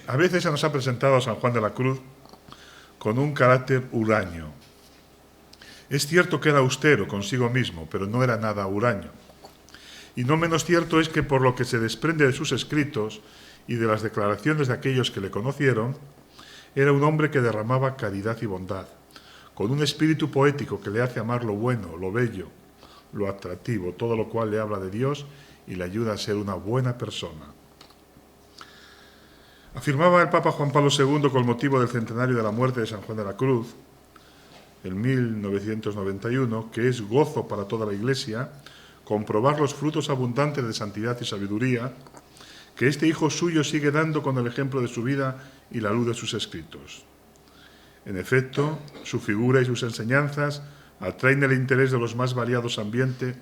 A veces se nos ha presentado a San Juan de la Cruz con un carácter huraño. Es cierto que era austero consigo mismo, pero no era nada huraño. Y no menos cierto es que por lo que se desprende de sus escritos y de las declaraciones de aquellos que le conocieron, era un hombre que derramaba caridad y bondad, con un espíritu poético que le hace amar lo bueno, lo bello, lo atractivo, todo lo cual le habla de Dios y le ayuda a ser una buena persona. Afirmaba el Papa Juan Pablo II con motivo del centenario de la muerte de San Juan de la Cruz, en 1991, que es gozo para toda la Iglesia comprobar los frutos abundantes de santidad y sabiduría que este hijo suyo sigue dando con el ejemplo de su vida y la luz de sus escritos. En efecto, su figura y sus enseñanzas atraen el interés de los más variados ambientes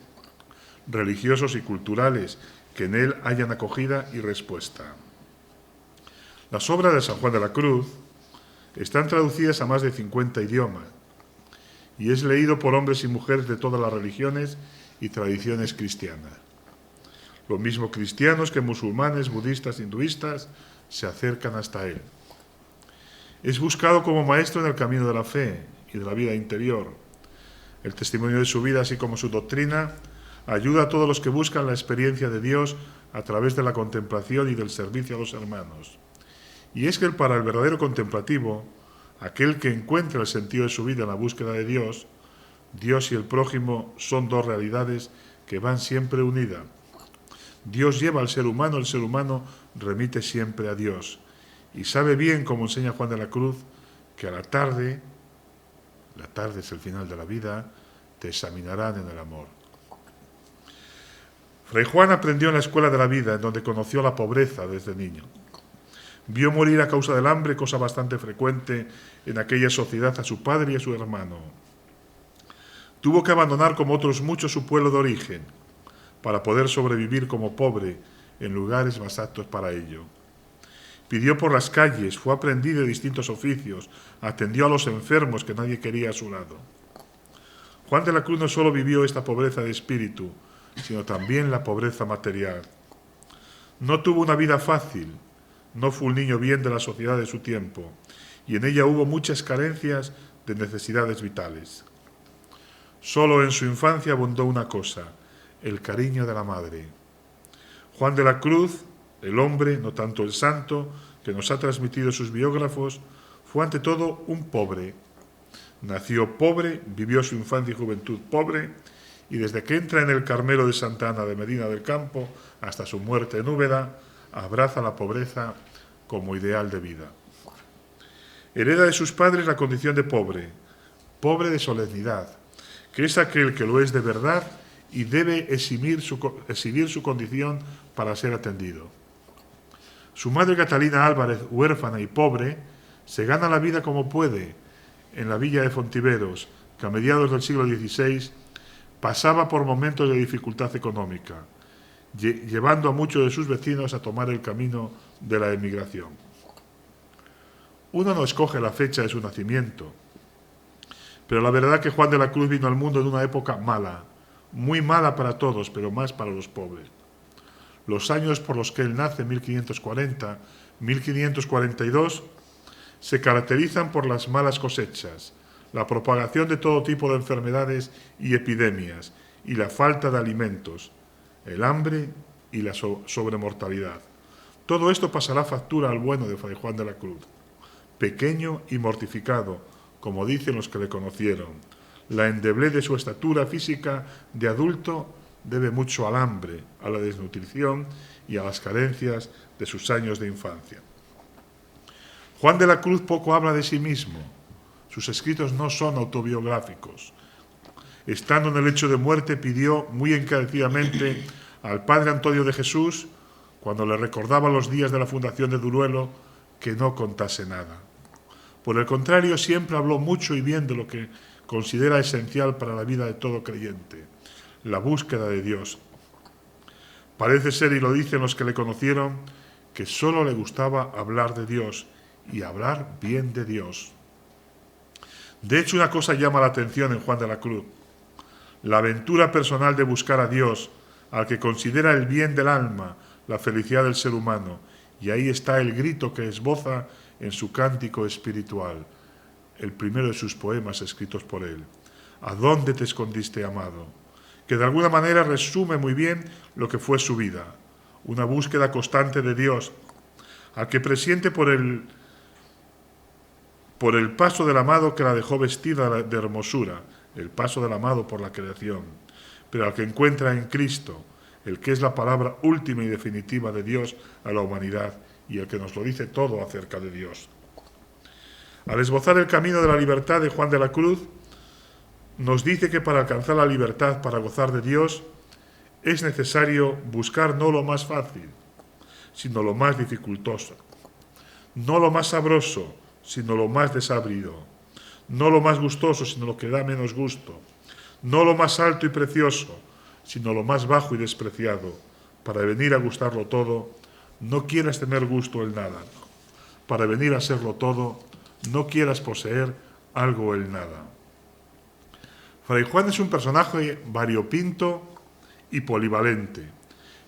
religiosos y culturales que en él hayan acogida y respuesta. Las obras de San Juan de la Cruz están traducidas a más de 50 idiomas y es leído por hombres y mujeres de todas las religiones y tradiciones cristianas. Lo mismo cristianos que musulmanes, budistas, hinduistas se acercan hasta él. Es buscado como maestro en el camino de la fe y de la vida interior. El testimonio de su vida, así como su doctrina, ayuda a todos los que buscan la experiencia de Dios a través de la contemplación y del servicio a los hermanos. Y es que para el verdadero contemplativo, aquel que encuentra el sentido de su vida en la búsqueda de Dios, Dios y el prójimo son dos realidades que van siempre unidas. Dios lleva al ser humano, el ser humano remite siempre a Dios. Y sabe bien, como enseña Juan de la Cruz, que a la tarde es el final de la vida, te examinarán en el amor. Fray Juan aprendió en la escuela de la vida, en donde conoció la pobreza desde niño. Vio morir a causa del hambre, cosa bastante frecuente en aquella sociedad, a su padre y a su hermano. Tuvo que abandonar, como otros muchos, su pueblo de origen, para poder sobrevivir como pobre en lugares más aptos para ello. Pidió por las calles, fue aprendiz de distintos oficios, atendió a los enfermos que nadie quería a su lado. Juan de la Cruz no solo vivió esta pobreza de espíritu, sino también la pobreza material. No tuvo una vida fácil, no fue un niño bien de la sociedad de su tiempo, y en ella hubo muchas carencias de necesidades vitales. Solo en su infancia abundó una cosa, el cariño de la madre. Juan de la Cruz, el hombre, no tanto el santo, que nos ha transmitido sus biógrafos, fue ante todo un pobre. Nació pobre, vivió su infancia y juventud pobre, y desde que entra en el Carmelo de Santa Ana de Medina del Campo hasta su muerte en Úbeda, abraza la pobreza como ideal de vida. Hereda de sus padres la condición de pobre, pobre de solemnidad, que es aquel que lo es de verdad y debe exhibir su condición para ser atendido. Su madre Catalina Álvarez, huérfana y pobre, se gana la vida como puede en la villa de Fontiveros, que a mediados del siglo XVI pasaba por momentos de dificultad económica, llevando a muchos de sus vecinos a tomar el camino de la emigración. Uno no escoge la fecha de su nacimiento, pero la verdad que Juan de la Cruz vino al mundo en una época mala, muy mala para todos, pero más para los pobres. Los años por los que él nace, 1540, 1542, se caracterizan por las malas cosechas, la propagación de todo tipo de enfermedades y epidemias, y la falta de alimentos, el hambre y la sobremortalidad. Todo esto pasará factura al bueno de Fray Juan de la Cruz, pequeño y mortificado, como dicen los que le conocieron. La endeblez de su estatura física de adulto debe mucho al hambre, a la desnutrición y a las carencias de sus años de infancia. Juan de la Cruz poco habla de sí mismo. Sus escritos no son autobiográficos. Estando en el lecho de muerte, pidió muy encarecidamente al padre Antonio de Jesús, cuando le recordaba los días de la fundación de Duruelo, que no contase nada. Por el contrario, siempre habló mucho y bien de lo que considera esencial para la vida de todo creyente, la búsqueda de Dios. Parece ser, y lo dicen los que le conocieron, que solo le gustaba hablar de Dios y hablar bien de Dios. De hecho, una cosa llama la atención en Juan de la Cruz: la aventura personal de buscar a Dios, al que considera el bien del alma, la felicidad del ser humano, Y ahí está el grito que esboza en su cántico espiritual, el primero de sus poemas escritos por él. ¿A dónde te escondiste, amado? Que de alguna manera resume muy bien lo que fue su vida. Una búsqueda constante de Dios, al que presiente por el paso del amado que la dejó vestida de hermosura, el paso del amado por la creación, pero al que encuentra en Cristo, el que es la palabra última y definitiva de Dios a la humanidad y el que nos lo dice todo acerca de Dios. Al esbozar el camino de la libertad de Juan de la Cruz, nos dice que para alcanzar la libertad, para gozar de Dios, es necesario buscar no lo más fácil, sino lo más dificultoso, no lo más sabroso, sino lo más desabrido, no lo más gustoso, sino lo que da menos gusto, no lo más alto y precioso, sino lo más bajo y despreciado. Para venir a gustarlo todo, no quieras tener gusto en nada. Para venir a serlo todo, no quieras poseer algo en nada. Fray Juan es un personaje variopinto y polivalente.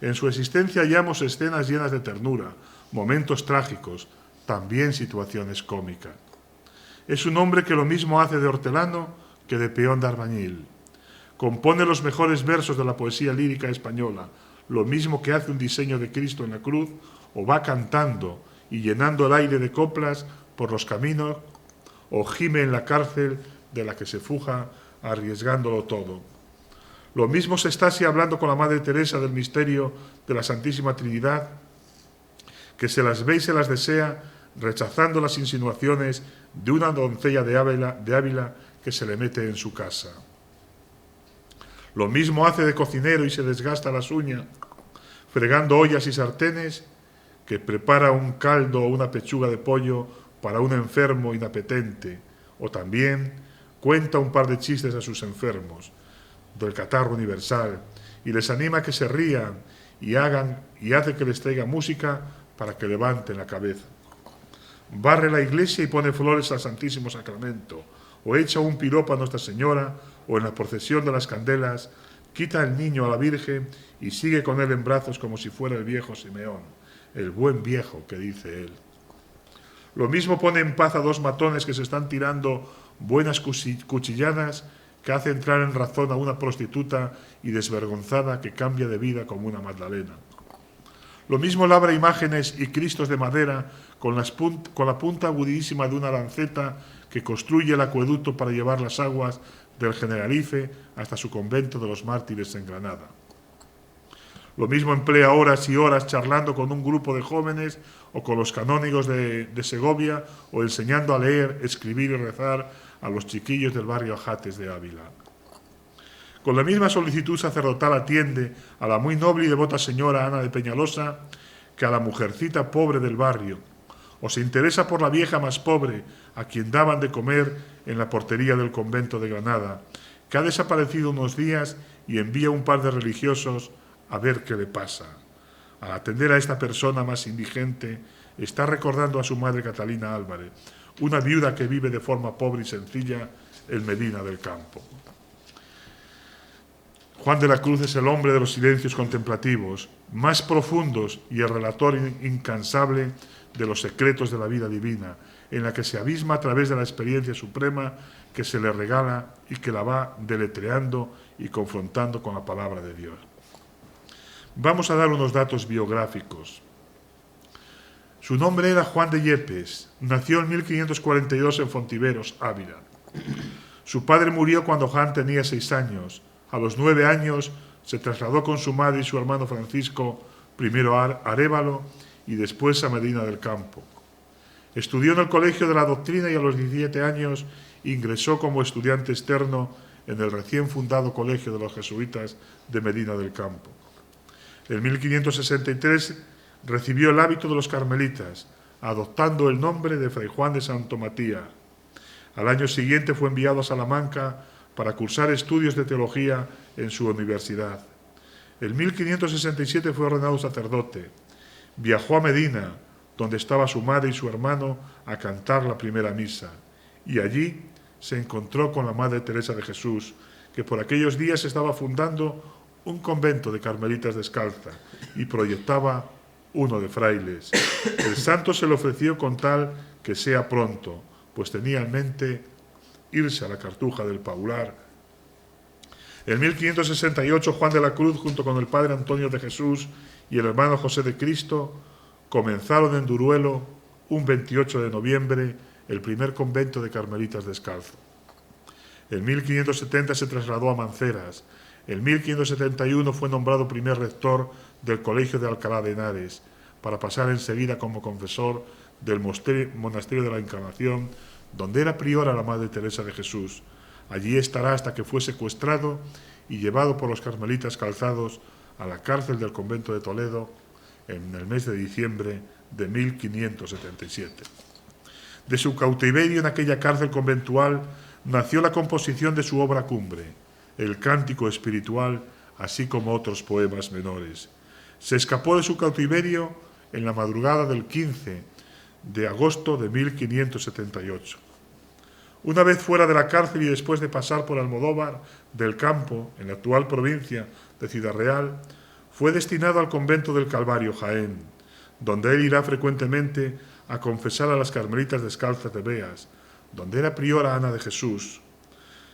En su existencia hallamos escenas llenas de ternura, momentos trágicos, también situaciones cómicas. Es un hombre que lo mismo hace de hortelano que de peón de albañil. Compone los mejores versos de la poesía lírica española, lo mismo que hace un diseño de Cristo en la cruz, o va cantando y llenando el aire de coplas por los caminos, o gime en la cárcel de la que se fuga arriesgándolo todo. Lo mismo se está así hablando con la Madre Teresa del misterio de la Santísima Trinidad, que se las ve y se las desea, rechazando las insinuaciones de una doncella de Ávila que se le mete en su casa. Lo mismo hace de cocinero y se desgasta las uñas, fregando ollas y sartenes, que prepara un caldo o una pechuga de pollo para un enfermo inapetente, o también cuenta un par de chistes a sus enfermos del catarro universal y les anima a que se rían y hace que les traiga música para que levanten la cabeza. Barre la iglesia y pone flores al Santísimo Sacramento, o echa un piropo a Nuestra Señora, o en la procesión de las candelas quita al niño a la Virgen y sigue con él en brazos como si fuera el viejo Simeón, el buen viejo que dice él. Lo mismo pone en paz a dos matones que se están tirando buenas cuchilladas, que hace entrar en razón a una prostituta y desvergonzada que cambia de vida como una Magdalena. Lo mismo labra imágenes y cristos de madera con la punta agudísima de una lanceta que construye el acueducto para llevar las aguas del Generalife hasta su convento de los mártires en Granada. Lo mismo emplea horas y horas charlando con un grupo de jóvenes o con los canónigos de Segovia, o enseñando a leer, escribir y rezar a los chiquillos del barrio Ajates de Ávila. Con la misma solicitud sacerdotal atiende a la muy noble y devota señora Ana de Peñalosa que a la mujercita pobre del barrio, o se interesa por la vieja más pobre a quien daban de comer en la portería del convento de Granada, que ha desaparecido unos días y envía un par de religiosos a ver qué le pasa. Al atender a esta persona más indigente, está recordando a su madre Catalina Álvarez, una viuda que vive de forma pobre y sencilla en Medina del Campo. Juan de la Cruz es el hombre de los silencios contemplativos más profundos y el relator incansable de los secretos de la vida divina, en la que se abisma a través de la experiencia suprema que se le regala y que la va deletreando y confrontando con la palabra de Dios. Vamos a dar unos datos biográficos. Su nombre era Juan de Yepes, nació en 1542 en Fontiveros, Ávila. Su padre murió cuando Juan tenía 6 años. A los 9 años se trasladó con su madre y su hermano Francisco, primero a Arévalo y después a Medina del Campo. Estudió en el Colegio de la Doctrina y a los 17 años ingresó como estudiante externo en el recién fundado Colegio de los Jesuitas de Medina del Campo. En 1563 recibió el hábito de los carmelitas, adoptando el nombre de Fray Juan de Santo Matías. Al año siguiente fue enviado a Salamanca para cursar estudios de teología en su universidad. En 1567 fue ordenado sacerdote. Viajó a Medina, donde estaba su madre y su hermano, a cantar la primera misa. Y allí se encontró con la Madre Teresa de Jesús, que por aquellos días estaba fundando un convento de carmelitas descalzas y proyectaba uno de frailes. El santo se le ofreció con tal que sea pronto, pues tenía en mente irse a la Cartuja del Paular. En 1568, Juan de la Cruz, junto con el padre Antonio de Jesús y el hermano José de Cristo, comenzaron en Duruelo, un 28 de noviembre, el primer convento de carmelitas descalzos. En 1570 se trasladó a Manceras. En 1571 fue nombrado primer rector del Colegio de Alcalá de Henares, para pasar enseguida como confesor del Monasterio de la Encarnación, donde era priora la Madre Teresa de Jesús. Allí estará hasta que fue secuestrado y llevado por los carmelitas calzados a la cárcel del convento de Toledo en el mes de diciembre de 1577. De su cautiverio en aquella cárcel conventual nació la composición de su obra cumbre, el Cántico Espiritual, así como otros poemas menores. Se escapó de su cautiverio en la madrugada del 15 de agosto de 1578. Una vez fuera de la cárcel y después de pasar por Almodóvar del Campo, en la actual provincia de Ciudad Real, fue destinado al convento del Calvario, Jaén, donde él irá frecuentemente a confesar a las carmelitas descalzas de Beas, donde era priora Ana de Jesús.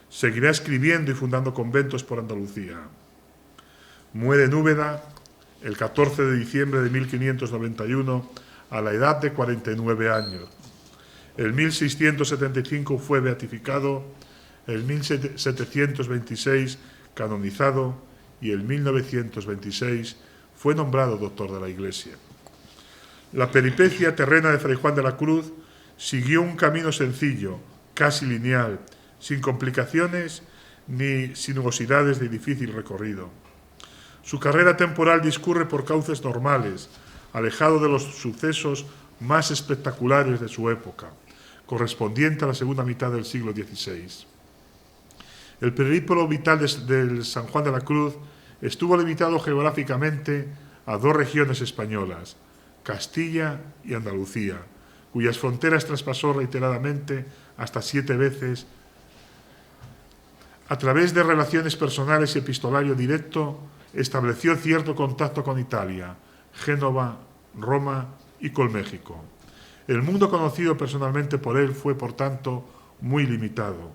Seguirá escribiendo y fundando conventos por Andalucía. Muere en Úbeda el 14 de diciembre de 1591 a la edad de 49 años. En 1675 fue beatificado, en 1726 canonizado y en 1926 fue nombrado doctor de la Iglesia. La peripecia terrena de Fray Juan de la Cruz siguió un camino sencillo, casi lineal, sin complicaciones ni sinuosidades de difícil recorrido. Su carrera temporal discurre por cauces normales, alejado de los sucesos más espectaculares de su época, correspondiente a la segunda mitad del siglo XVI. El periplo vital del San Juan de la Cruz estuvo limitado geográficamente a dos regiones españolas, Castilla y Andalucía, cuyas fronteras traspasó reiteradamente hasta 7 veces. A través de relaciones personales y epistolario directo, estableció cierto contacto con Italia, Génova, Roma y con México. El mundo conocido personalmente por él fue, por tanto, muy limitado.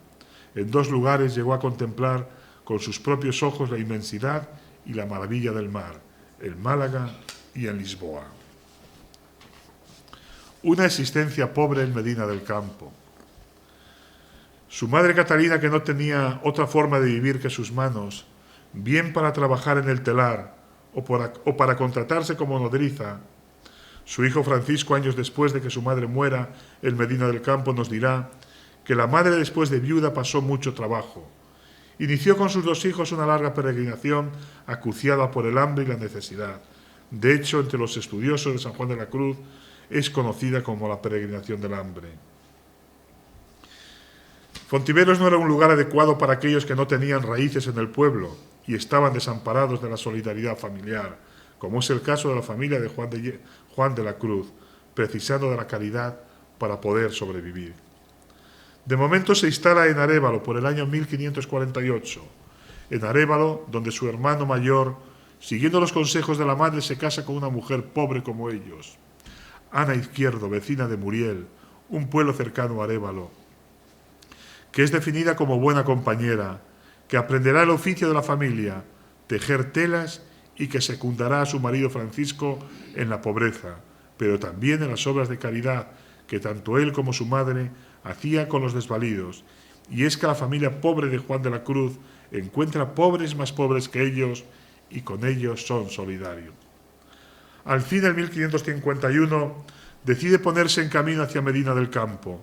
En 2 lugares llegó a contemplar con sus propios ojos la inmensidad y la maravilla del mar, en Málaga y en Lisboa. Una existencia pobre en Medina del Campo. Su madre Catalina, que no tenía otra forma de vivir que sus manos, bien para trabajar en el telar o para contratarse como nodriza. Su hijo Francisco, años después de que su madre muera en Medina del Campo, nos dirá que la madre, después de viuda, pasó mucho trabajo. Inició con sus 2 hijos una larga peregrinación acuciada por el hambre y la necesidad. De hecho, entre los estudiosos de San Juan de la Cruz, es conocida como la peregrinación del hambre. Fontiveros no era un lugar adecuado para aquellos que no tenían raíces en el pueblo y estaban desamparados de la solidaridad familiar, como es el caso de la familia de Juan de la Cruz, precisando de la caridad para poder sobrevivir. De momento se instala en Arévalo por el año 1548. En Arévalo, donde su hermano mayor, siguiendo los consejos de la madre, se casa con una mujer pobre como ellos. Ana Izquierdo, vecina de Muriel, un pueblo cercano a Arévalo, que es definida como buena compañera, que aprenderá el oficio de la familia, tejer telas y que secundará a su marido Francisco en la pobreza, pero también en las obras de caridad que tanto él como su madre hacía con los desvalidos. Y es que la familia pobre de Juan de la Cruz encuentra pobres más pobres que ellos y con ellos son solidarios. Al fin, en 1551, decide ponerse en camino hacia Medina del Campo,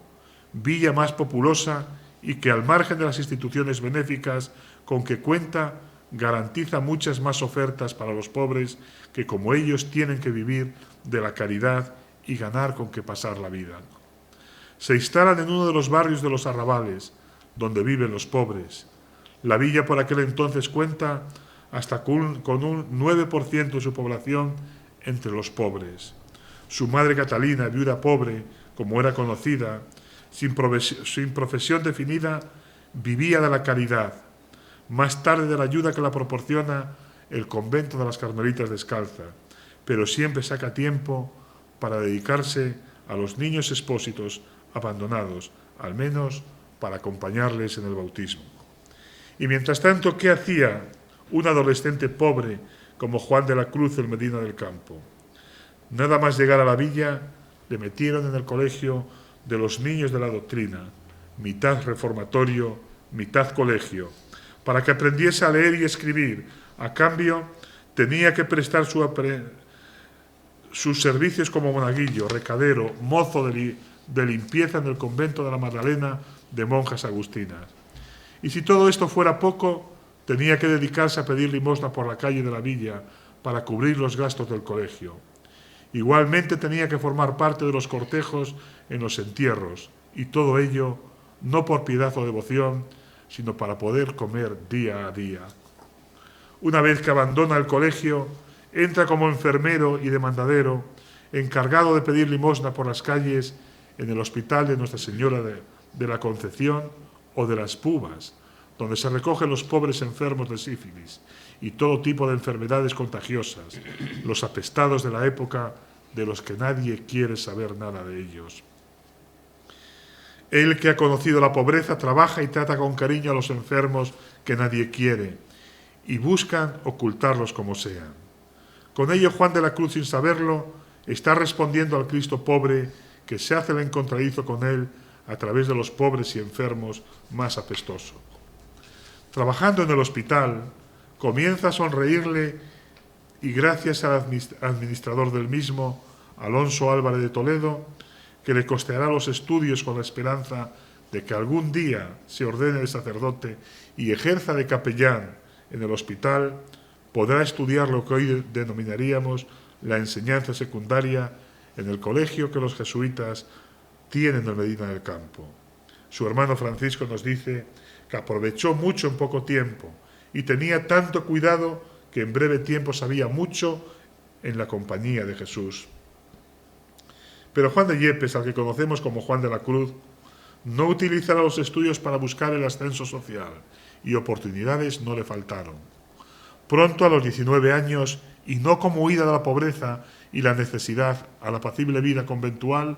villa más populosa y que, al margen de las instituciones benéficas con que cuenta, garantiza muchas más ofertas para los pobres que, como ellos, tienen que vivir de la caridad y ganar con qué pasar la vida. Se instalan en uno de los barrios de los arrabales, donde viven los pobres. La villa por aquel entonces cuenta hasta con un 9% de su población entre los pobres. Su madre Catalina, viuda pobre, como era conocida, sin profesión definida, vivía de la caridad, más tarde de la ayuda que la proporciona el convento de las Carmelitas Descalzas, pero siempre saca tiempo para dedicarse a los niños expósitos abandonados, al menos para acompañarles en el bautismo. Y mientras tanto, ¿qué hacía un adolescente pobre como Juan de la Cruz en Medina del Campo? Nada más llegar a la villa, le metieron en el colegio de los niños de la doctrina, mitad reformatorio, mitad colegio, para que aprendiese a leer y escribir. A cambio, tenía que prestar sus servicios como monaguillo, recadero, mozo de limpieza en el convento de la Magdalena de monjas agustinas. Y si todo esto fuera poco, tenía que dedicarse a pedir limosna por la calle de la villa para cubrir los gastos del colegio. Igualmente tenía que formar parte de los cortejos en los entierros, y todo ello no por piedad o devoción, sino para poder comer día a día. Una vez que abandona el colegio, entra como enfermero y demandadero, encargado de pedir limosna por las calles en el hospital de Nuestra Señora de la Concepción o de las Pubas, donde se recogen los pobres enfermos de sífilis y todo tipo de enfermedades contagiosas, los apestados de la época de los que nadie quiere saber nada de ellos. Él, que ha conocido la pobreza, trabaja y trata con cariño a los enfermos que nadie quiere y buscan ocultarlos como sean. Con ello, Juan de la Cruz, sin saberlo, está respondiendo al Cristo pobre que se hace el encontradizo con él a través de los pobres y enfermos más apestosos. Trabajando en el hospital, comienza a sonreírle y gracias al administrador del mismo, Alonso Álvarez de Toledo, que le costeará los estudios con la esperanza de que algún día se ordene de sacerdote y ejerza de capellán en el hospital, podrá estudiar lo que hoy denominaríamos la enseñanza secundaria en el colegio que los jesuitas tienen en Medina del Campo. Su hermano Francisco nos dice que aprovechó mucho en poco tiempo y tenía tanto cuidado que en breve tiempo sabía mucho en la compañía de Jesús. Pero Juan de Yepes, al que conocemos como Juan de la Cruz, no utilizará los estudios para buscar el ascenso social, y oportunidades no le faltaron. Pronto, a los 19 años, y no como huida de la pobreza y la necesidad a la apacible vida conventual,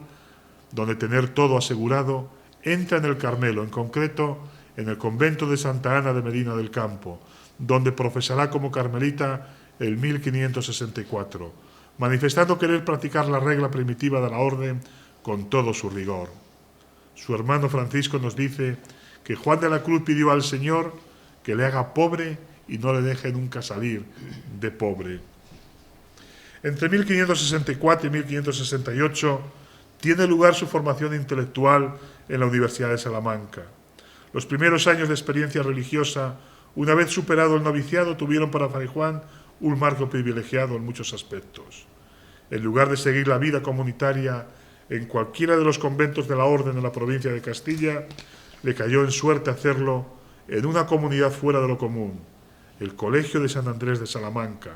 donde tener todo asegurado, entra en el Carmelo, en concreto en el convento de Santa Ana de Medina del Campo, donde profesará como carmelita en 1564, manifestando querer practicar la regla primitiva de la orden con todo su rigor. Su hermano Francisco nos dice que Juan de la Cruz pidió al Señor que le haga pobre y no le deje nunca salir de pobre. Entre 1564 y 1568 tiene lugar su formación intelectual en la Universidad de Salamanca. Los primeros años de experiencia religiosa, una vez superado el noviciado, tuvieron para Fray Juan un marco privilegiado en muchos aspectos. En lugar de seguir la vida comunitaria en cualquiera de los conventos de la orden en la provincia de Castilla, le cayó en suerte hacerlo en una comunidad fuera de lo común, el Colegio de San Andrés de Salamanca,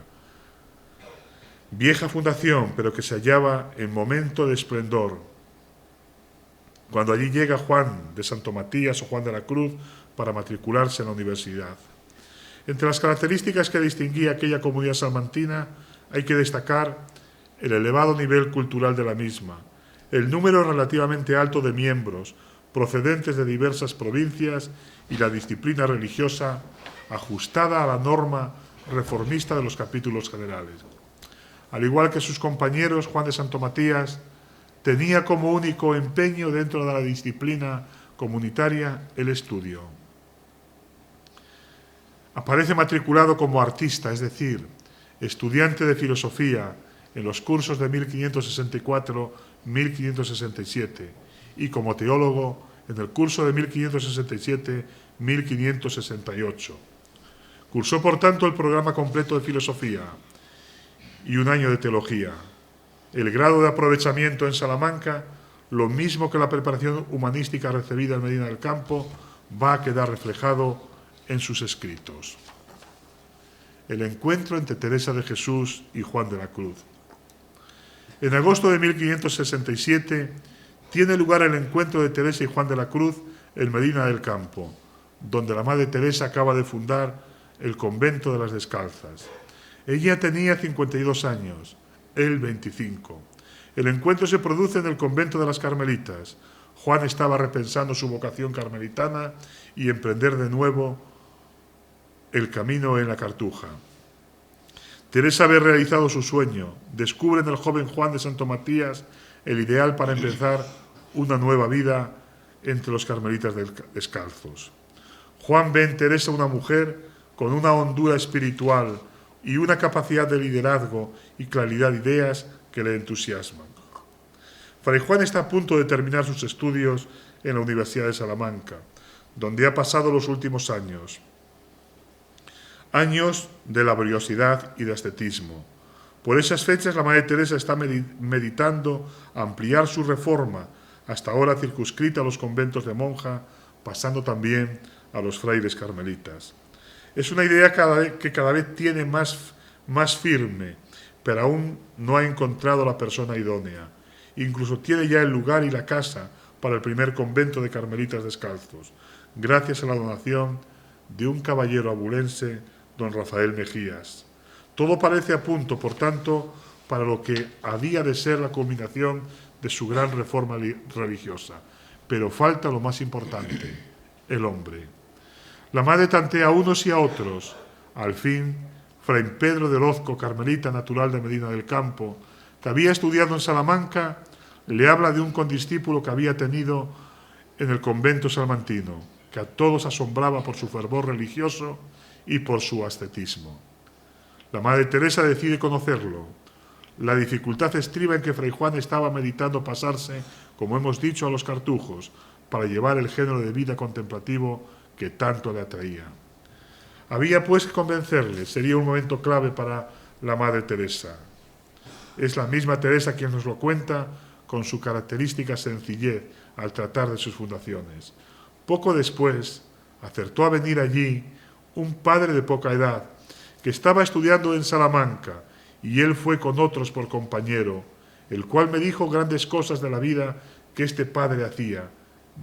vieja fundación, pero que se hallaba en momento de esplendor, cuando allí llega Juan de Santo Matías o Juan de la Cruz para matricularse en la universidad. Entre las características que distinguía aquella comunidad salmantina hay que destacar el elevado nivel cultural de la misma, el número relativamente alto de miembros procedentes de diversas provincias y la disciplina religiosa ajustada a la norma reformista de los capítulos generales. Al igual que sus compañeros, Juan de Santo Matías tenía como único empeño dentro de la disciplina comunitaria el estudio. Aparece matriculado como artista, es decir, estudiante de filosofía en los cursos de 1564-1567 y como teólogo en el curso de 1567-1568. Cursó, por tanto, el programa completo de filosofía y un año de teología. El grado de aprovechamiento en Salamanca, lo mismo que la preparación humanística recibida en Medina del Campo, va a quedar reflejado en sus escritos. El encuentro entre Teresa de Jesús y Juan de la Cruz. En agosto de 1567 tiene lugar el encuentro de Teresa y Juan de la Cruz en Medina del Campo, donde la Madre Teresa acaba de fundar el convento de las Descalzas. Ella tenía 52 años, el 25. El encuentro se produce en el convento de las Carmelitas. Juan estaba repensando su vocación carmelitana y emprender de nuevo el camino en la Cartuja. Teresa había realizado su sueño. Descubre en el joven Juan de Santo Matías el ideal para empezar una nueva vida entre los carmelitas descalzos. Juan ve en Teresa una mujer con una hondura espiritual y una capacidad de liderazgo y claridad de ideas que le entusiasman. Fray Juan está a punto de terminar sus estudios en la Universidad de Salamanca, donde ha pasado los últimos años. Años de laboriosidad y de ascetismo. Por esas fechas la Madre Teresa está meditando ampliar su reforma, hasta ahora circunscrita a los conventos de monja, pasando también a los frailes carmelitas. Es una idea que cada vez tiene más firme, pero aún no ha encontrado la persona idónea. Incluso tiene ya el lugar y la casa para el primer convento de carmelitas descalzos, gracias a la donación de un caballero abulense, don Rafael Mejías. Todo parece a punto, por tanto, para lo que había de ser la culminación de su gran reforma religiosa. Pero falta lo más importante, el hombre. La madre tantea a unos y a otros. Al fin, Fray Pedro de Orozco, carmelita natural de Medina del Campo, que había estudiado en Salamanca, le habla de un condiscípulo que había tenido en el convento salmantino, que a todos asombraba por su fervor religioso y por su ascetismo. La Madre Teresa decide conocerlo. La dificultad estriba en que Fray Juan estaba meditando pasarse, como hemos dicho, a los cartujos, para llevar el género de vida contemplativo que tanto le atraía. Había pues que convencerle, sería un momento clave para la Madre Teresa. Es la misma Teresa quien nos lo cuenta con su característica sencillez al tratar de sus fundaciones. Poco después, acertó a venir allí un padre de poca edad, que estaba estudiando en Salamanca, y él fue con otros por compañero, el cual me dijo grandes cosas de la vida que este padre hacía.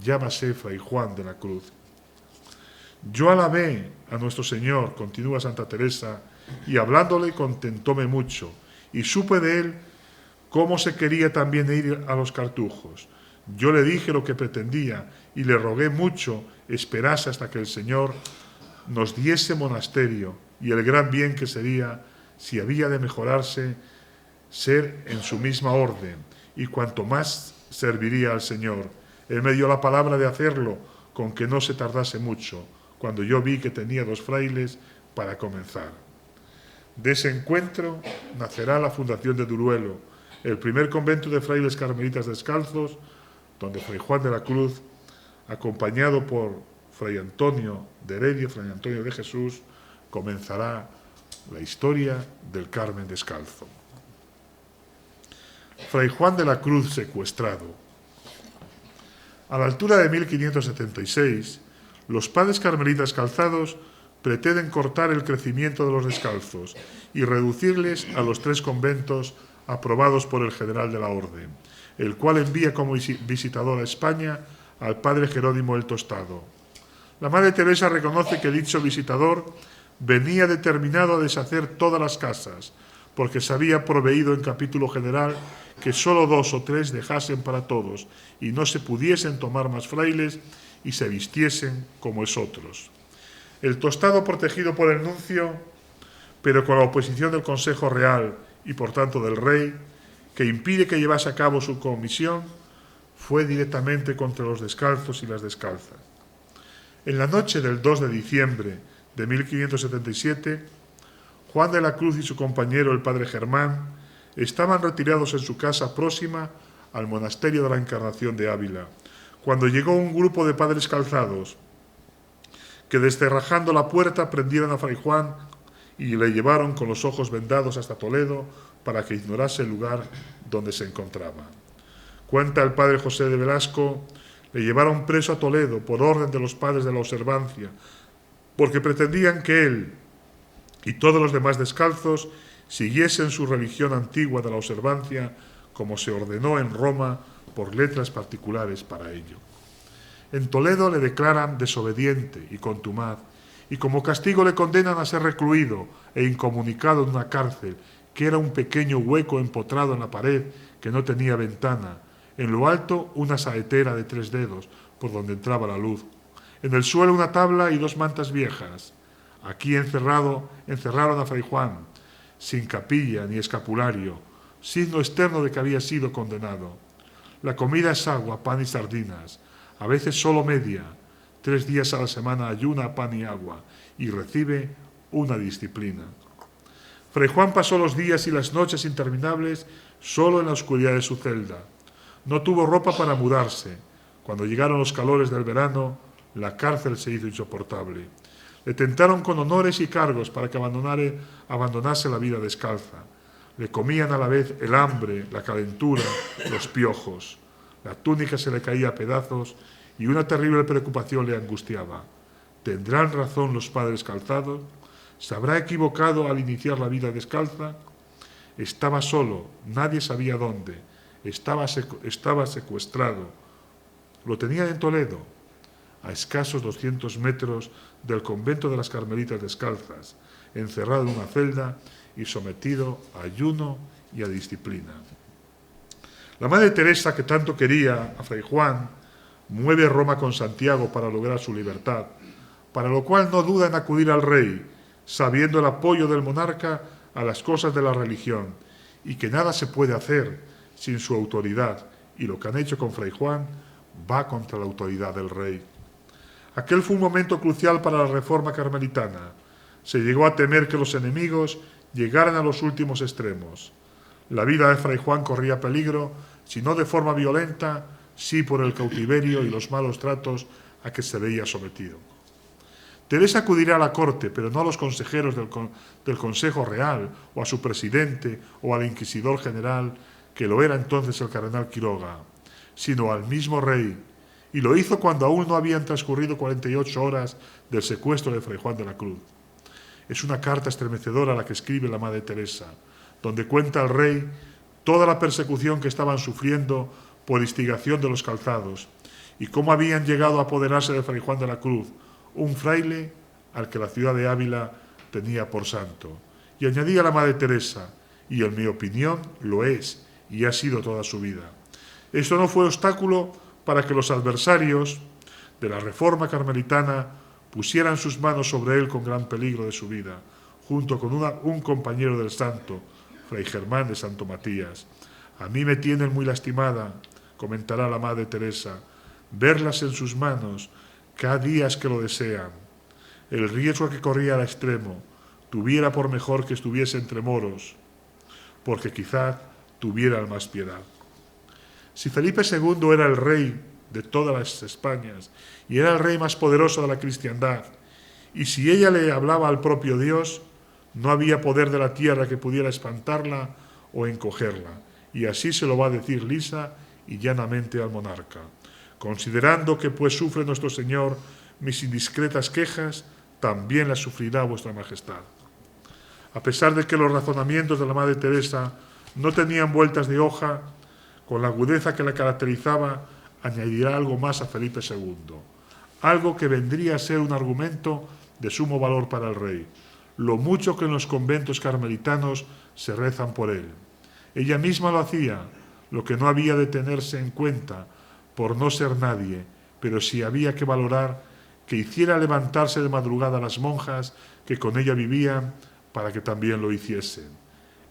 Llámase Fray Juan de la Cruz. Yo alabé a nuestro Señor, continúa Santa Teresa, y hablándole contentóme mucho, y supe de él cómo se quería también ir a los cartujos. Yo le dije lo que pretendía, y le rogué mucho esperase hasta que el Señor nos diese monasterio, y el gran bien que sería, si había de mejorarse, ser en su misma orden, y cuanto más serviría al Señor. Él me dio la palabra de hacerlo, con que no se tardase mucho, cuando yo vi que tenía 2 frailes para comenzar. De ese encuentro nacerá la fundación de Duruelo, el primer convento de frailes carmelitas descalzos, donde Fray Juan de la Cruz, acompañado por Fray Antonio de Heredia, Fray Antonio de Jesús, comenzará la historia del Carmen descalzo. Fray Juan de la Cruz secuestrado. A la altura de 1576, los padres carmelitas calzados pretenden cortar el crecimiento de los descalzos y reducirles a los 3 conventos aprobados por el general de la Orden, el cual envía como visitador a España al padre Jerónimo el Tostado. La Madre Teresa reconoce que dicho visitador venía determinado a deshacer todas las casas, porque se había proveído en capítulo general que solo 2 o 3 dejasen para todos y no se pudiesen tomar más frailes y se vistiesen como esotros. El Tostado, protegido por el nuncio, pero con la oposición del Consejo Real y por tanto del rey, que impide que llevase a cabo su comisión, fue directamente contra los descalzos y las descalzas. En la noche del 2 de diciembre de 1577, Juan de la Cruz y su compañero, el padre Germán, estaban retirados en su casa próxima al monasterio de la Encarnación de Ávila, cuando llegó un grupo de padres calzados, que descerrajando la puerta prendieron a Fray Juan y le llevaron con los ojos vendados hasta Toledo para que ignorase el lugar donde se encontraba. Cuenta el padre José de Velasco, le llevaron preso a Toledo por orden de los padres de la observancia, porque pretendían que él y todos los demás descalzos siguiesen su religión antigua de la observancia, como se ordenó en Roma por letras particulares para ello. En Toledo le declaran desobediente y contumaz, y como castigo le condenan a ser recluido e incomunicado en una cárcel que era un pequeño hueco empotrado en la pared que no tenía ventana. En lo alto, una saetera de 3 dedos, por donde entraba la luz. En el suelo, una tabla y 2 mantas viejas. Aquí encerraron a Fray Juan, sin capilla ni escapulario, signo externo de que había sido condenado. La comida es agua, pan y sardinas, a veces solo media. 3 días a la semana ayuna pan y agua y recibe una disciplina. Fray Juan pasó los días y las noches interminables solo en la oscuridad de su celda. No tuvo ropa para mudarse. Cuando llegaron los calores del verano, la cárcel se hizo insoportable. Le tentaron con honores y cargos para que abandonase la vida descalza. Le comían a la vez el hambre, la calentura, los piojos. La túnica se le caía a pedazos y una terrible preocupación le angustiaba. ¿Tendrán razón los padres calzados? ¿Se habrá equivocado al iniciar la vida descalza? Estaba solo, nadie sabía dónde. Estaba secuestrado. Lo tenían en Toledo, a escasos 200 metros del convento de las Carmelitas Descalzas, encerrado en una celda y sometido a ayuno y a disciplina. La Madre Teresa, que tanto quería a Fray Juan, mueve Roma con Santiago para lograr su libertad, para lo cual no duda en acudir al rey, sabiendo el apoyo del monarca a las cosas de la religión, y que nada se puede hacer sin su autoridad, y lo que han hecho con Fray Juan va contra la autoridad del rey. Aquel fue un momento crucial para la reforma carmelitana. Se llegó a temer que los enemigos llegaran a los últimos extremos. La vida de Fray Juan corría peligro, si no de forma violenta, sí por el cautiverio y los malos tratos a que se veía sometido. Teresa acudirá a la corte, pero no a los consejeros del Consejo Real, o a su presidente, o al inquisidor general, que lo era entonces el cardenal Quiroga, sino al mismo rey, y lo hizo cuando aún no habían transcurrido 48 horas del secuestro de Fray Juan de la Cruz. Es una carta estremecedora la que escribe la Madre Teresa, donde cuenta al rey toda la persecución que estaban sufriendo por instigación de los calzados, y cómo habían llegado a apoderarse de Fray Juan de la Cruz, un fraile al que la ciudad de Ávila tenía por santo. Y añadía la Madre Teresa, y en mi opinión lo es, y ha sido toda su vida. Esto no fue obstáculo para que los adversarios de la reforma carmelitana pusieran sus manos sobre él con gran peligro de su vida, junto con un compañero del santo, Fray Germán de Santo Matías. A mí me tienen muy lastimada, comentará la Madre Teresa, verlas en sus manos, cada día es que lo desean. El riesgo que corría al extremo, tuviera por mejor que estuviese entre moros, porque quizá tuviera más piedad. Si Felipe II era el rey de todas las Españas y era el rey más poderoso de la cristiandad, y si ella le hablaba al propio Dios, no había poder de la tierra que pudiera espantarla o encogerla, y así se lo va a decir lisa y llanamente al monarca. Considerando que pues sufre nuestro Señor mis indiscretas quejas, también las sufrirá vuestra majestad. A pesar de que los razonamientos de la Madre Teresa no tenían vueltas de hoja, con la agudeza que la caracterizaba, añadirá algo más a Felipe II, algo que vendría a ser un argumento de sumo valor para el rey, lo mucho que en los conventos carmelitanos se rezan por él. Ella misma lo hacía, lo que no había de tenerse en cuenta por no ser nadie, pero sí había que valorar que hiciera levantarse de madrugada a las monjas que con ella vivían para que también lo hiciesen.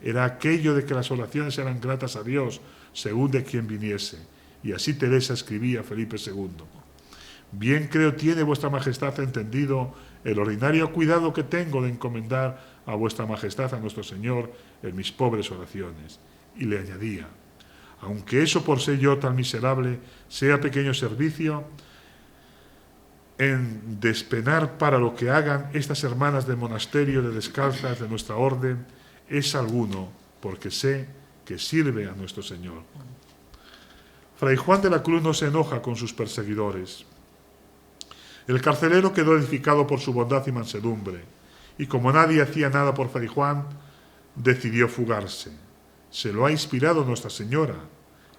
Era aquello de que las oraciones eran gratas a Dios, según de quien viniese. Y así Teresa escribía a Felipe II. Bien creo tiene vuestra majestad entendido el ordinario cuidado que tengo de encomendar a vuestra majestad a nuestro Señor en mis pobres oraciones. Y le añadía, aunque eso por ser yo tan miserable sea pequeño servicio, en despenar para lo que hagan estas hermanas del monasterio de descalzas de nuestra orden, es alguno, porque sé que sirve a nuestro Señor. Fray Juan de la Cruz no se enoja con sus perseguidores. El carcelero quedó edificado por su bondad y mansedumbre, y como nadie hacía nada por Fray Juan, decidió fugarse. Se lo ha inspirado Nuestra Señora,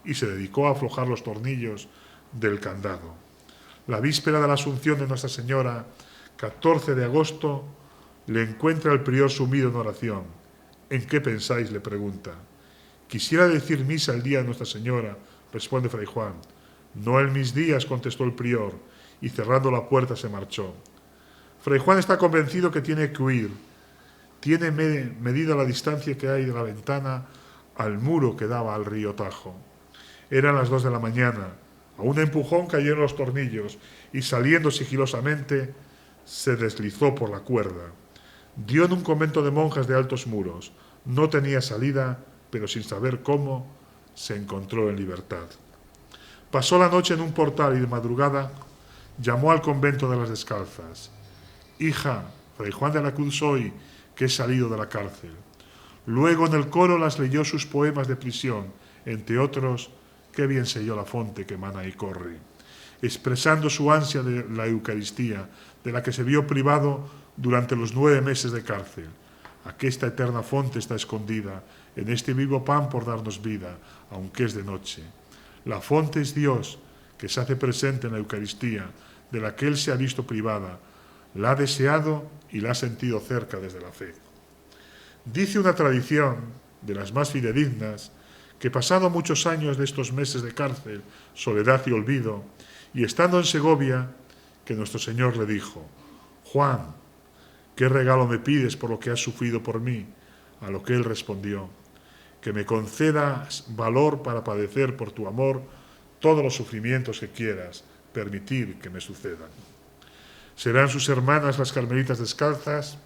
y se dedicó a aflojar los tornillos del candado. La víspera de la Asunción de Nuestra Señora, 14 de agosto, le encuentra el prior sumido en oración. ¿En qué pensáis?, le pregunta. Quisiera decir misa el día de Nuestra Señora, responde Fray Juan. No en mis días, contestó el prior, y cerrando la puerta se marchó. Fray Juan está convencido que tiene que huir. Tiene medida la distancia que hay de la ventana al muro que daba al río Tajo. Eran las 2 de la mañana. A un empujón cayeron los tornillos y saliendo sigilosamente se deslizó por la cuerda. Dio en un convento de monjas de altos muros. No tenía salida, pero sin saber cómo, se encontró en libertad. Pasó la noche en un portal y de madrugada llamó al convento de las Descalzas. Hija, Fray Juan de la Cruz soy, que he salido de la cárcel. Luego en el coro las leyó sus poemas de prisión, entre otros, qué bien sé yo la fonte que emana y corre, expresando su ansia de la Eucaristía, de la que se vio privado durante los 9 meses de cárcel. Aquesta eterna fonte está escondida en este vivo pan por darnos vida, aunque es de noche. La fonte es Dios, que se hace presente en la Eucaristía, de la que él se ha visto privada, la ha deseado y la ha sentido cerca desde la fe. Dice una tradición, de las más fidedignas, que pasado muchos años de estos meses de cárcel, soledad y olvido, y estando en Segovia, que nuestro Señor le dijo: Juan, ¿qué regalo me pides por lo que has sufrido por mí? A lo que él respondió: que me concedas valor para padecer por tu amor todos los sufrimientos que quieras permitir que me sucedan. Serán sus hermanas las carmelitas descalzas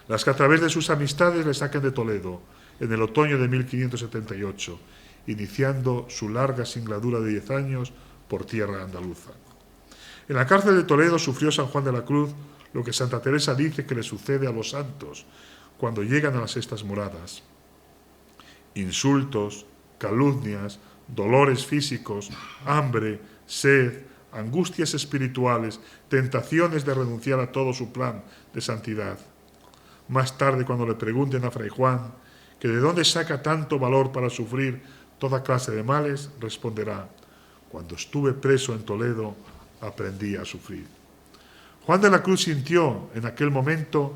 las que a través de sus amistades le saquen de Toledo en el otoño de 1578, iniciando su larga singladura de 10 años por tierra andaluza. En la cárcel de Toledo sufrió San Juan de la Cruz lo que Santa Teresa dice que le sucede a los santos cuando llegan a las sextas moradas: insultos, calumnias, dolores físicos, hambre, sed, angustias espirituales, tentaciones de renunciar a todo su plan de santidad. Más tarde, cuando le pregunten a Fray Juan que de dónde saca tanto valor para sufrir toda clase de males, responderá: cuando estuve preso en Toledo aprendí a sufrir. Juan de la Cruz sintió en aquel momento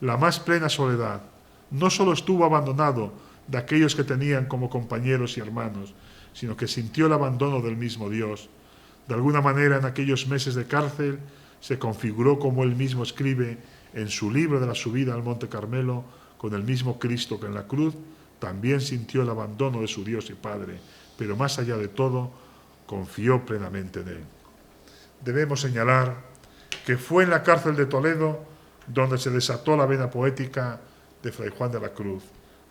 la más plena soledad. No solo estuvo abandonado de aquellos que tenían como compañeros y hermanos, sino que sintió el abandono del mismo Dios. De alguna manera, en aquellos meses de cárcel, se configuró, como él mismo escribe en su libro de la subida al Monte Carmelo, con el mismo Cristo que en la cruz también sintió el abandono de su Dios y Padre, pero más allá de todo, confió plenamente en él. Debemos señalar que fue en la cárcel de Toledo donde se desató la vena poética de Fray Juan de la Cruz.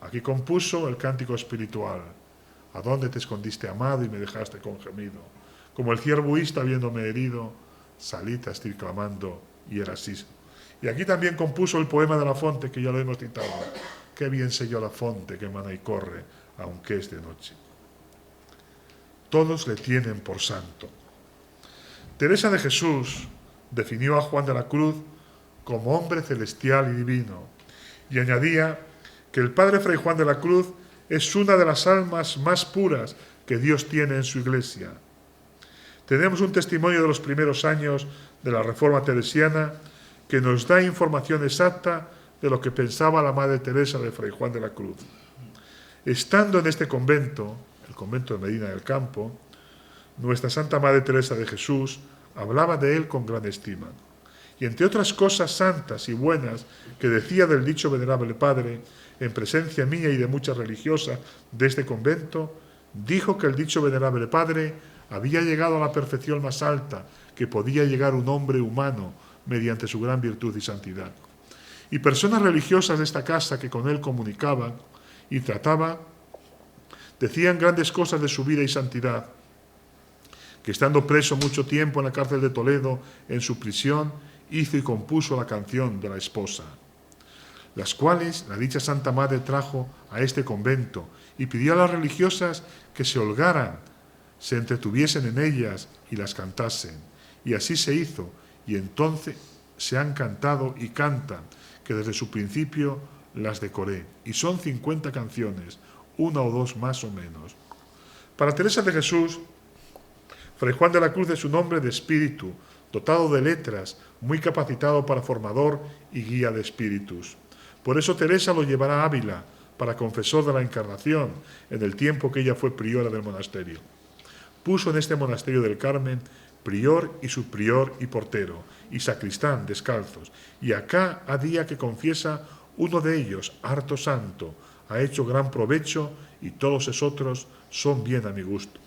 Aquí compuso el cántico espiritual: ¿a dónde te escondiste, amado, y me dejaste con gemido? Como el ciervo huiste habiéndome herido, salí a estir clamando y era así. Y aquí también compuso el poema de la fonte, que ya lo hemos citado: qué bien sé yo la fonte que emana y corre, aunque es de noche. Todos le tienen por santo. Teresa de Jesús definió a Juan de la Cruz como hombre celestial y divino, y añadía que el padre Fray Juan de la Cruz es una de las almas más puras que Dios tiene en su iglesia. Tenemos un testimonio de los primeros años de la Reforma teresiana que nos da información exacta de lo que pensaba la Madre Teresa de Fray Juan de la Cruz. Estando en este convento, el convento de Medina del Campo, nuestra Santa Madre Teresa de Jesús hablaba de él con gran estima. Y entre otras cosas santas y buenas que decía del dicho venerable padre, en presencia mía y de muchas religiosas de este convento, dijo que el dicho venerable padre había llegado a la perfección más alta que podía llegar un hombre humano mediante su gran virtud y santidad. Y personas religiosas de esta casa que con él comunicaban y trataban, decían grandes cosas de su vida y santidad, que estando preso mucho tiempo en la cárcel de Toledo, en su prisión, hizo y compuso la canción de la esposa, las cuales la dicha Santa Madre trajo a este convento y pidió a las religiosas que se holgaran, se entretuviesen en ellas y las cantasen. Y así se hizo, y entonces se han cantado y cantan, que desde su principio las decoré, y son 50 canciones, 1 o 2 más o menos. Para Teresa de Jesús, Fray Juan de la Cruz es un hombre de espíritu, dotado de letras, muy capacitado para formador y guía de espíritus. Por eso Teresa lo llevará a Ávila para confesor de la Encarnación en el tiempo que ella fue priora del monasterio. Puso en este monasterio del Carmen prior y subprior y portero y sacristán descalzos, y acá a día que confiesa uno de ellos, harto santo, ha hecho gran provecho y todos esotros son bien a mi gusto.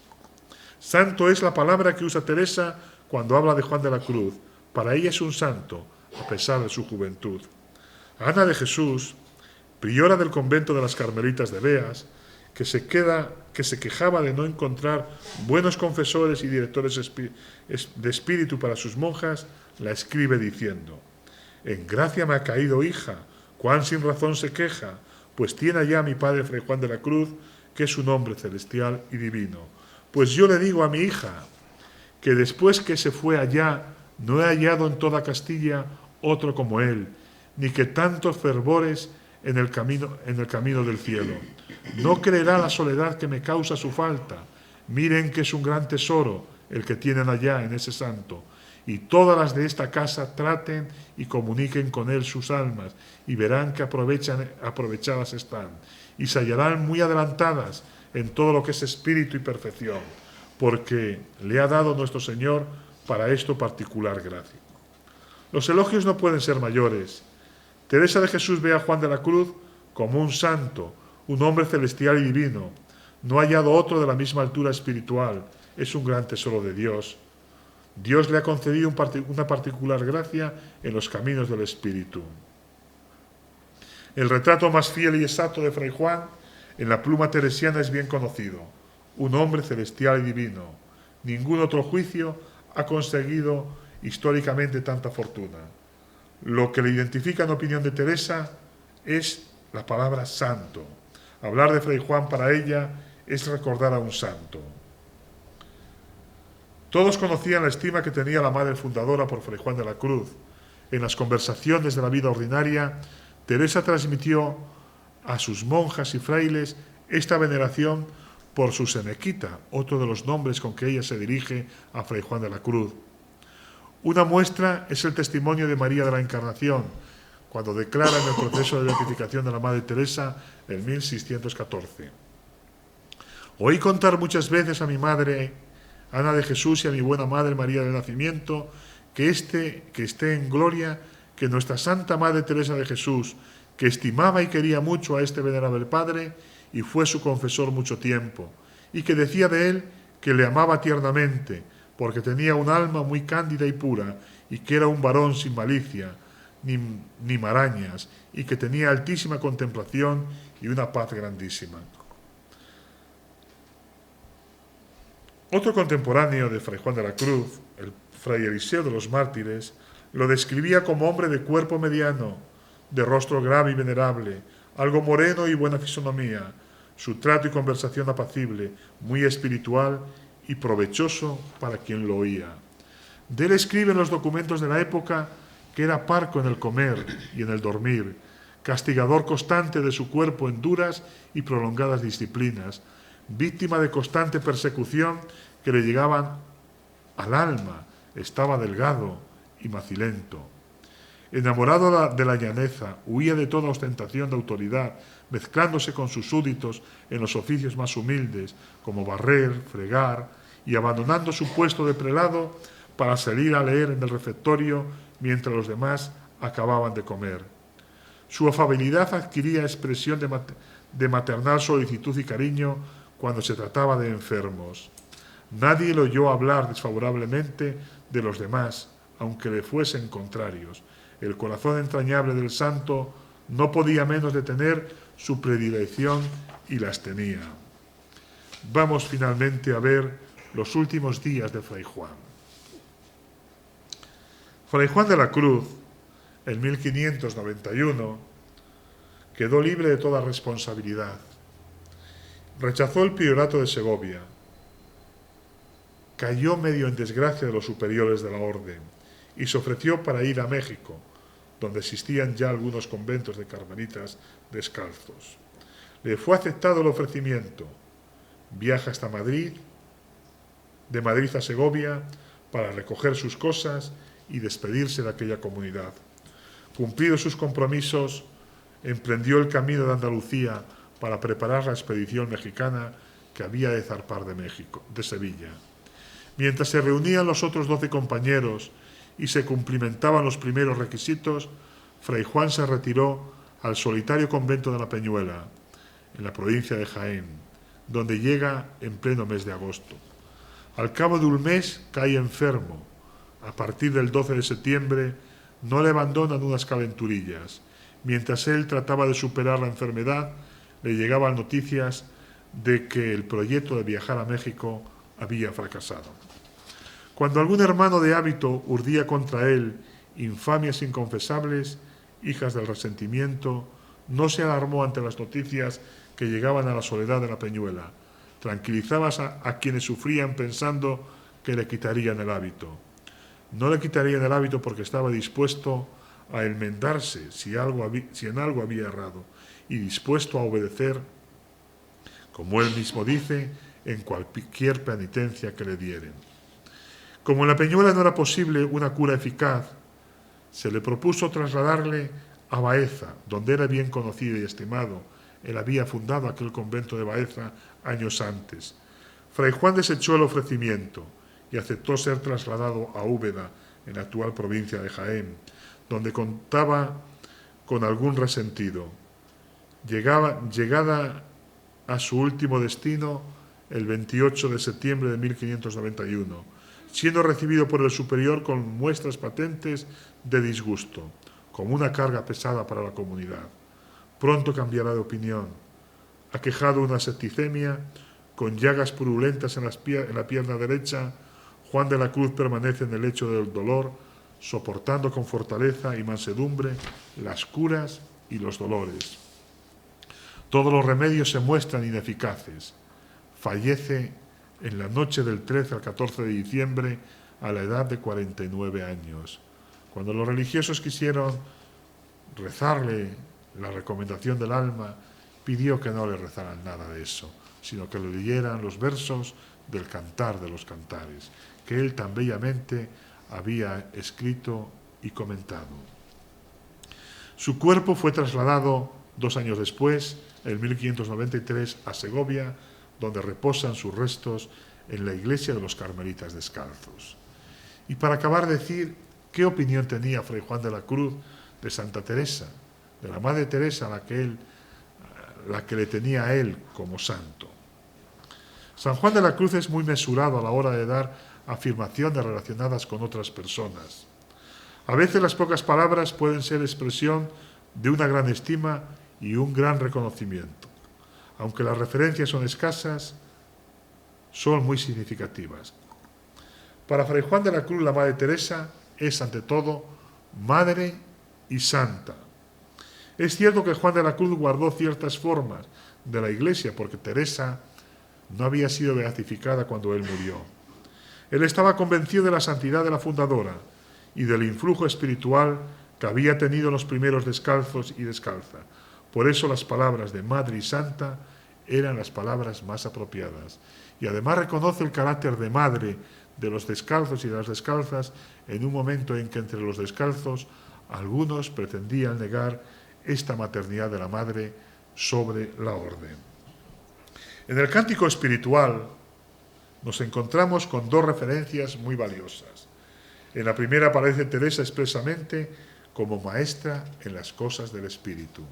Santo es la palabra que usa Teresa cuando habla de Juan de la Cruz. Para ella es un santo, a pesar de su juventud. Ana de Jesús, priora del convento de las Carmelitas de Beas, que se quejaba de no encontrar buenos confesores y directores de espíritu para sus monjas, la escribe diciendo: en gracia me ha caído, hija, cuán sin razón se queja, pues tiene allá mi padre Fray Juan de la Cruz, que es un hombre celestial y divino. Pues yo le digo a mi hija que después que se fue allá no he hallado en toda Castilla otro como él, ni que tantos fervores en el camino del cielo. No creerá la soledad que me causa su falta. Miren que es un gran tesoro el que tienen allá en ese santo. Y todas las de esta casa traten y comuniquen con él sus almas, y verán que aprovechadas están, y se hallarán muy adelantadas en todo lo que es espíritu y perfección, porque le ha dado nuestro Señor para esto particular gracia. Los elogios no pueden ser mayores. Teresa de Jesús ve a Juan de la Cruz como un santo, un hombre celestial y divino. No ha hallado otro de la misma altura espiritual. Es un gran tesoro de Dios. Dios le ha concedido una particular gracia en los caminos del espíritu. El retrato más fiel y exacto de Fray Juan en la pluma teresiana es bien conocido. Un hombre celestial y divino. Ningún otro juicio ha conseguido históricamente tanta fortuna. Lo que le identifica en opinión de Teresa es la palabra santo. Hablar de Fray Juan para ella es recordar a un santo. Todos conocían la estima que tenía la madre fundadora por Fray Juan de la Cruz. En las conversaciones de la vida ordinaria, Teresa transmitió a sus monjas y frailes esta veneración por su senequita, otro de los nombres con que ella se dirige a Fray Juan de la Cruz. Una muestra es el testimonio de María de la Encarnación, cuando declara en el proceso de beatificación de la Madre Teresa en 1614. Oí contar muchas veces a mi madre Ana de Jesús y a mi buena madre María del Nacimiento que esté en gloria, que nuestra Santa Madre Teresa de Jesús, que estimaba y quería mucho a este venerable Padre y fue su confesor mucho tiempo, y que decía de él que le amaba tiernamente, porque tenía un alma muy cándida y pura, y que era un varón sin malicia, ni marañas, y que tenía altísima contemplación y una paz grandísima. Otro contemporáneo de Fray Juan de la Cruz, el Fray Eliseo de los Mártires, lo describía como hombre de cuerpo mediano, de rostro grave y venerable, algo moreno y buena fisonomía, su trato y conversación apacible, muy espiritual y provechoso para quien lo oía. De él escriben los documentos de la época que era parco en el comer y en el dormir, castigador constante de su cuerpo en duras y prolongadas disciplinas, víctima de constante persecución que le llegaban al alma, estaba delgado y macilento. Enamorado de la llaneza, huía de toda ostentación de autoridad, mezclándose con sus súbditos en los oficios más humildes, como barrer, fregar, y abandonando su puesto de prelado para salir a leer en el refectorio mientras los demás acababan de comer. Su afabilidad adquiría expresión de maternal solicitud y cariño cuando se trataba de enfermos. Nadie lo oyó hablar desfavorablemente de los demás, aunque le fuesen contrarios. El corazón entrañable del santo no podía menos de tener su predilección y las tenía. Vamos finalmente a ver los últimos días de Fray Juan. Fray Juan de la Cruz, en 1591, quedó libre de toda responsabilidad. Rechazó el priorato de Segovia. Cayó medio en desgracia de los superiores de la orden y se ofreció para ir a México, donde existían ya algunos conventos de carmelitas descalzos. Le fue aceptado el ofrecimiento. Viaja hasta Madrid, de Madrid a Segovia, para recoger sus cosas y despedirse de aquella comunidad. Cumplidos sus compromisos, emprendió el camino de Andalucía para preparar la expedición mexicana que había de zarpar de Sevilla. Mientras se reunían los otros 12 compañeros y se cumplimentaban los primeros requisitos, Fray Juan se retiró al solitario convento de la Peñuela, en la provincia de Jaén, donde llega en pleno mes de agosto. Al cabo de un mes cae enfermo. A partir del 12 de septiembre no le abandonan unas calenturillas. Mientras él trataba de superar la enfermedad, le llegaban noticias de que el proyecto de viajar a México había fracasado. Cuando algún hermano de hábito urdía contra él infamias inconfesables, hijas del resentimiento, no se alarmó ante las noticias que llegaban a la soledad de la Peñuela. Tranquilizaba a quienes sufrían pensando que le quitarían el hábito. No le quitarían el hábito porque estaba dispuesto a enmendarse si en algo había errado y dispuesto a obedecer, como él mismo dice, en cualquier penitencia que le dieren. Como en la Peñuela no era posible una cura eficaz, se le propuso trasladarle a Baeza, donde era bien conocido y estimado. Él había fundado aquel convento de Baeza años antes. Fray Juan desechó el ofrecimiento y aceptó ser trasladado a Úbeda, en la actual provincia de Jaén, donde contaba con algún resentido. Llegada a su último destino el 28 de septiembre de 1591, siendo recibido por el superior con muestras patentes de disgusto, como una carga pesada para la comunidad. Pronto cambiará de opinión. Aquejado de una septicemia, con llagas purulentas en la pierna derecha, Juan de la Cruz permanece en el lecho del dolor, soportando con fortaleza y mansedumbre las curas y los dolores. Todos los remedios se muestran ineficaces. Fallece en la noche del 13 al 14 de diciembre a la edad de 49 años. Cuando los religiosos quisieron rezarle la recomendación del alma, pidió que no le rezaran nada de eso, sino que le leyeran los versos del Cantar de los Cantares, que él tan bellamente había escrito y comentado. Su cuerpo fue trasladado 2 años después, en 1593, a Segovia, donde reposan sus restos en la iglesia de los Carmelitas Descalzos. Y para acabar, decir qué opinión tenía Fray Juan de la Cruz de Santa Teresa, de la Madre Teresa, la que le tenía a él como santo. San Juan de la Cruz es muy mesurado a la hora de dar afirmaciones relacionadas con otras personas. A veces las pocas palabras pueden ser expresión de una gran estima y un gran reconocimiento. Aunque las referencias son escasas, son muy significativas. Para Fray Juan de la Cruz, la Madre Teresa es, ante todo, madre y santa. Es cierto que Juan de la Cruz guardó ciertas formas de la Iglesia, porque Teresa no había sido beatificada cuando él murió. Él estaba convencido de la santidad de la fundadora y del influjo espiritual que había tenido en los primeros descalzos y descalza. Por eso las palabras de madre y santa eran las palabras más apropiadas. Y además reconoce el carácter de madre de los descalzos y de las descalzas en un momento en que entre los descalzos algunos pretendían negar esta maternidad de la madre sobre la orden. En el cántico espiritual nos encontramos con 2 referencias muy valiosas. En la primera aparece Teresa expresamente como maestra en las cosas del espíritu.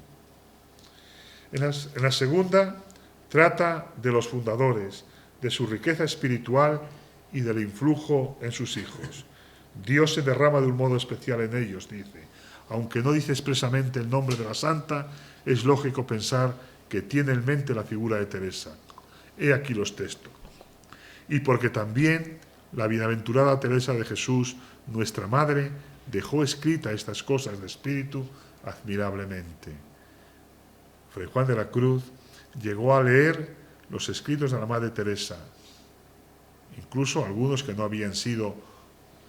En la segunda trata de los fundadores, de su riqueza espiritual y del influjo en sus hijos. Dios se derrama de un modo especial en ellos, dice. Aunque no dice expresamente el nombre de la santa, es lógico pensar que tiene en mente la figura de Teresa. He aquí los textos. Y porque también la bienaventurada Teresa de Jesús, nuestra Madre, dejó escrita estas cosas de espíritu admirablemente. Fray Juan de la Cruz llegó a leer los escritos de la Madre Teresa, incluso algunos que no habían sido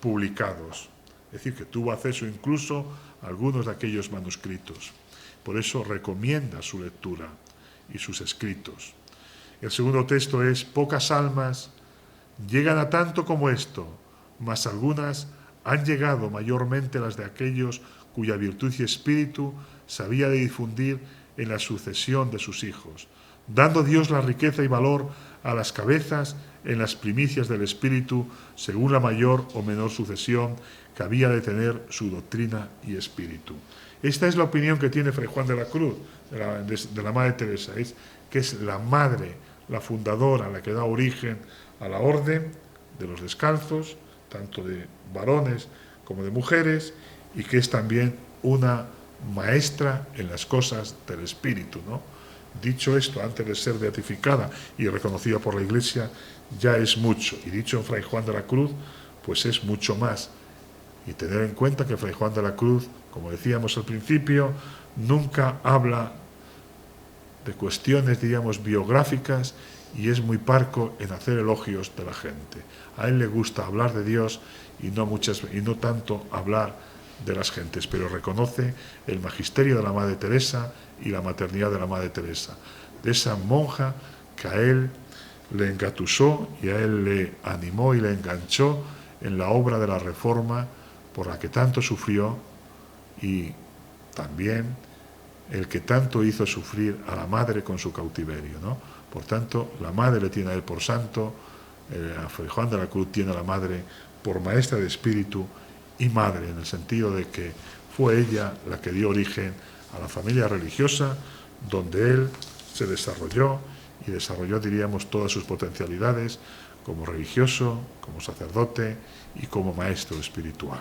publicados. Es decir, que tuvo acceso incluso a algunos de aquellos manuscritos. Por eso recomienda su lectura y sus escritos. El segundo texto es: pocas almas llegan a tanto como esto, mas algunas han llegado, mayormente las de aquellos cuya virtud y espíritu sabía de difundir en la sucesión de sus hijos, dando Dios la riqueza y valor a las cabezas en las primicias del espíritu, según la mayor o menor sucesión que había de tener su doctrina y espíritu. Esta es la opinión que tiene Fray Juan de la Cruz, de la Madre Teresa, que es la madre, la fundadora, la que da origen a la orden de los descalzos, tanto de varones como de mujeres, y que es también una maestra en las cosas del espíritu, ¿no? Dicho esto, antes de ser beatificada y reconocida por la Iglesia, ya es mucho. Y dicho en Fray Juan de la Cruz, pues es mucho más. Y tener en cuenta que Fray Juan de la Cruz, como decíamos al principio, nunca habla de cuestiones, diríamos, biográficas, y es muy parco en hacer elogios de la gente. A él le gusta hablar de Dios y no tanto hablar de las gentes, pero reconoce el magisterio de la Madre Teresa y la maternidad de la Madre Teresa, de esa monja que a él le engatusó y a él le animó y le enganchó en la obra de la Reforma por la que tanto sufrió, y también el que tanto hizo sufrir a la Madre con su cautiverio, ¿no? Por tanto, la Madre le tiene a él por santo, a Fray Juan de la Cruz tiene a la Madre por maestra de espíritu y madre, en el sentido de que fue ella la que dio origen a la familia religiosa, donde él se desarrolló y desarrolló, diríamos, todas sus potencialidades como religioso, como sacerdote y como maestro espiritual.